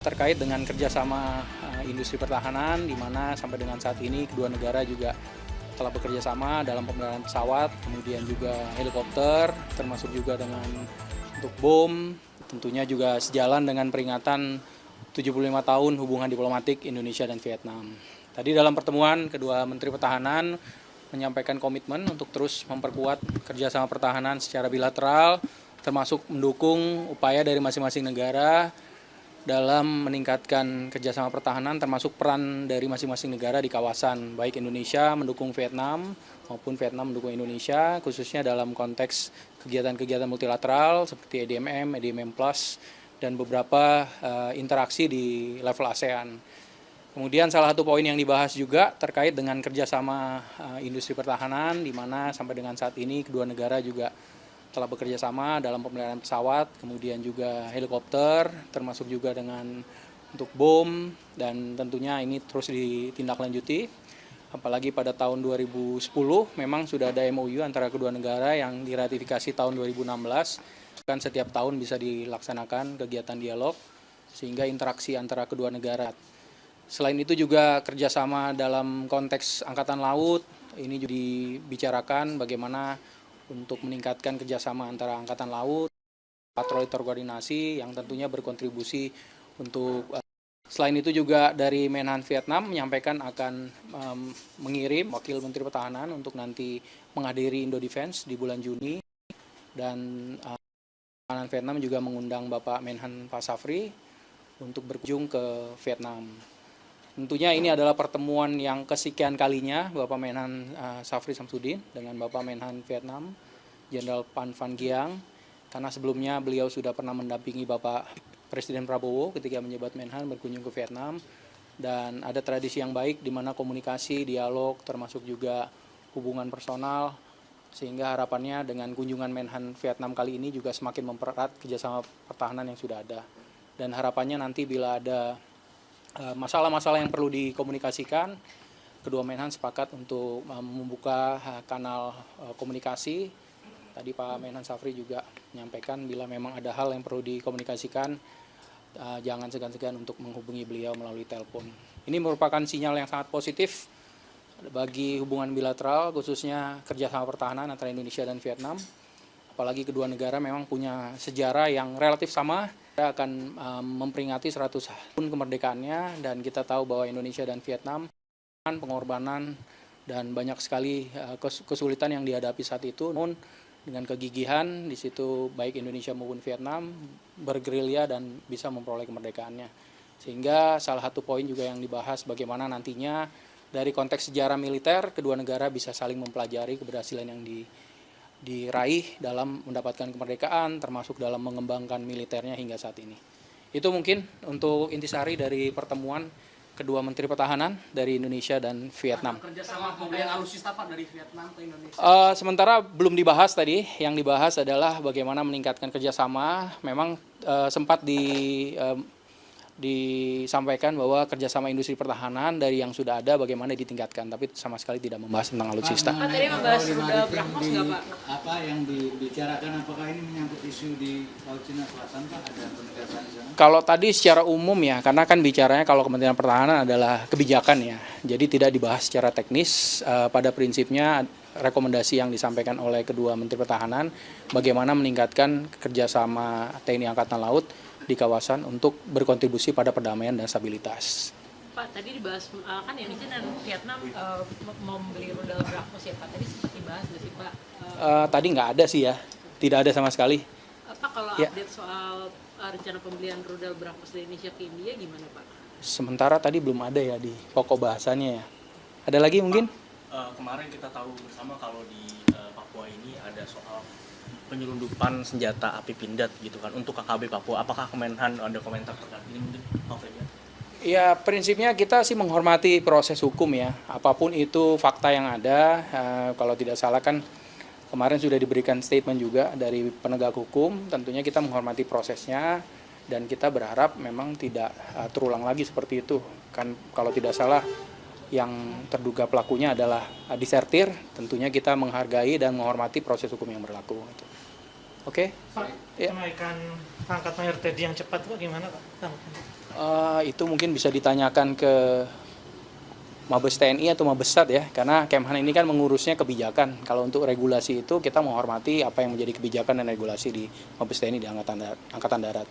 Terkait dengan kerjasama industri pertahanan, di mana sampai dengan saat ini kedua negara juga telah bekerja sama dalam pemeliharaan pesawat, kemudian juga helikopter, termasuk juga dengan untuk bom, tentunya juga sejalan dengan peringatan 75 tahun hubungan diplomatik Indonesia dan Vietnam. Tadi dalam pertemuan kedua Menteri Pertahanan menyampaikan komitmen untuk terus memperkuat kerjasama pertahanan secara bilateral, termasuk mendukung upaya dari masing-masing negara dalam meningkatkan kerjasama pertahanan, termasuk peran dari masing-masing negara di kawasan, baik Indonesia mendukung Vietnam maupun Vietnam mendukung Indonesia, khususnya dalam konteks kegiatan-kegiatan multilateral seperti EDMM Plus, dan beberapa interaksi di level ASEAN. Kemudian salah satu poin yang dibahas juga terkait dengan kerjasama industri pertahanan, di mana sampai dengan saat ini kedua negara juga telah bekerja sama dalam pemeliharaan pesawat, kemudian juga helikopter, termasuk juga dengan untuk bom, dan tentunya ini terus ditindaklanjuti. Apalagi pada tahun 2010 memang sudah ada MOU antara kedua negara yang diratifikasi tahun 2016, kan setiap tahun bisa dilaksanakan kegiatan dialog sehingga interaksi antara kedua negara. Selain itu juga kerjasama dalam konteks angkatan laut, ini juga dibicarakan bagaimana untuk meningkatkan kerjasama antara Angkatan Laut, patroli terkoordinasi yang tentunya berkontribusi untuk. Selain itu juga dari Menhan Vietnam menyampaikan akan mengirim wakil Menteri Pertahanan untuk nanti menghadiri Indodefense di bulan Juni, dan Pertahanan Vietnam juga mengundang Bapak Menhan Pak Safri untuk berkunjung ke Vietnam. Tentunya ini adalah pertemuan yang kesekian kalinya Bapak Menhan Safri Samsudin dengan Bapak Menhan Vietnam, Jenderal Phan Van Giang, karena sebelumnya beliau sudah pernah mendampingi Bapak Presiden Prabowo ketika menjabat Menhan berkunjung ke Vietnam, dan ada tradisi yang baik di mana komunikasi, dialog, termasuk juga hubungan personal, sehingga harapannya dengan kunjungan Menhan Vietnam kali ini juga semakin mempererat kerjasama pertahanan yang sudah ada. Dan harapannya nanti bila ada masalah-masalah yang perlu dikomunikasikan, kedua Menhan sepakat untuk membuka kanal komunikasi. Tadi Pak Menhan Safri juga menyampaikan bila memang ada hal yang perlu dikomunikasikan, jangan segan-segan untuk menghubungi beliau melalui telepon. Ini merupakan sinyal yang sangat positif bagi hubungan bilateral, khususnya kerjasama pertahanan antara Indonesia dan Vietnam. Apalagi kedua negara memang punya sejarah yang relatif sama. Kita akan memperingati 100 tahun kemerdekaannya, dan kita tahu bahwa Indonesia dan Vietnam pengorbanan dan banyak sekali kesulitan yang dihadapi saat itu. Namun dengan kegigihan di situ baik Indonesia maupun Vietnam bergerilya dan bisa memperoleh kemerdekaannya. Sehingga salah satu poin juga yang dibahas bagaimana nantinya dari konteks sejarah militer kedua negara bisa saling mempelajari keberhasilan yang diraih dalam mendapatkan kemerdekaan, termasuk dalam mengembangkan militernya hingga saat ini. Itu mungkin untuk intisari dari pertemuan kedua Menteri Pertahanan dari Indonesia dan Vietnam. Kerjasama pembelian alutsista Pak dari Vietnam ke Indonesia? Sementara belum dibahas tadi, yang dibahas adalah bagaimana meningkatkan kerjasama. Memang sempat disampaikan bahwa kerjasama industri pertahanan dari yang sudah ada bagaimana ditingkatkan, tapi sama sekali tidak membahas tentang alutsista. Pak, tadi membahas rudal BrahMos nggak Pak? Apa yang dibicarakan, apakah ini menyangkut isu di Laut Cina Selatan Pak? Ada penegasan di sana? Kalau tadi secara umum ya, karena kan bicaranya kalau Kementerian Pertahanan adalah kebijakan ya, jadi tidak dibahas secara teknis. Pada prinsipnya rekomendasi yang disampaikan oleh kedua Menteri Pertahanan bagaimana meningkatkan kerjasama TNI Angkatan Laut di kawasan untuk berkontribusi pada perdamaian dan stabilitas. Pak, tadi dibahas kan Indonesia dan Vietnam mau membeli rudal BrahMos ya Pak, tadi sempat dibahas nggak sih Pak? Tadi nggak ada sih ya, tidak ada sama sekali. Pak, kalau ya, update soal rencana pembelian rudal BrahMos dari Indonesia ke India gimana Pak? Sementara tadi belum ada ya di pokok bahasannya ya. Ada lagi mungkin? Kemarin kita tahu bersama kalau di Papua ini ada soal penyelundupan senjata api pindad gitu kan untuk KKB Papua. Apakah Kemenhan ada komentar terkait ini mungkin Pak Febri? Ya, prinsipnya kita sih menghormati proses hukum ya. Apapun itu fakta yang ada, kalau tidak salah kan kemarin sudah diberikan statement juga dari penegak hukum. Tentunya kita menghormati prosesnya dan kita berharap memang tidak terulang lagi seperti itu. Kan kalau tidak salah yang terduga pelakunya adalah disertir, tentunya kita menghargai dan menghormati proses hukum yang berlaku. Oke? Pak, Ya. kenaikan pangkat mayor TNI yang cepat Pak gimana Pak? Itu mungkin bisa ditanyakan ke Mabes TNI atau Mabesat ya, karena Kemhan ini kan mengurusnya kebijakan. Kalau untuk regulasi itu kita menghormati apa yang menjadi kebijakan dan regulasi di Mabes TNI di Angkatan Darat.